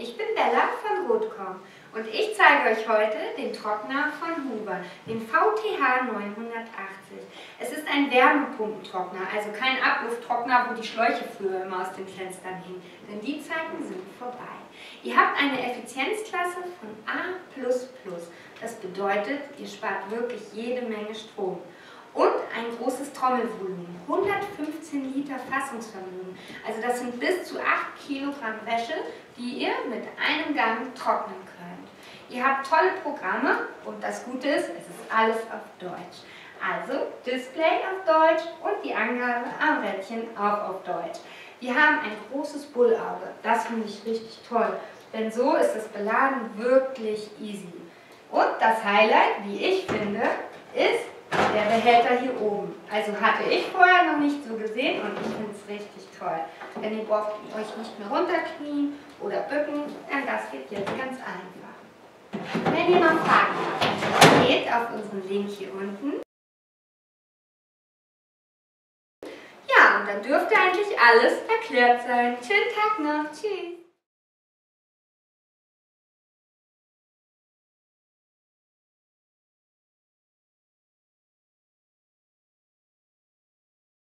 ich bin Bella von Rotcom und ich zeige euch heute den Trockner von Hoover, den VTH 980. Es ist ein Wärmepumpentrockner, also kein Ablufttrockner, wo die Schläuche früher immer aus den Fenstern hingen, denn die Zeiten sind vorbei. Ihr habt eine Effizienzklasse von A++. Das bedeutet, ihr spart wirklich jede Menge Strom. Und ein großes Trommelvolumen, 115 Liter Fassungsvermögen. Also das sind bis zu 8 Kilogramm Wäsche, die ihr mit einem Gang trocknen könnt. Ihr habt tolle Programme und das Gute ist, es ist alles auf Deutsch. Also Display auf Deutsch und die Angabe am Rädchen auch auf Deutsch. Wir haben ein großes Bullauge, das finde ich richtig toll, denn so ist das Beladen wirklich easy. Und das Highlight, wie ich finde, ist der Behälter hier oben. Also hatte ich vorher noch nicht so gesehen und ich finde es richtig toll. Denn ihr braucht euch nicht mehr runterknien oder bücken, denn das geht jetzt ganz einfach. Wenn ihr noch Fragen habt, geht auf unseren Link hier unten. Ja, und dann dürfte eigentlich alles erklärt sein. Schönen Tag noch. Tschüss.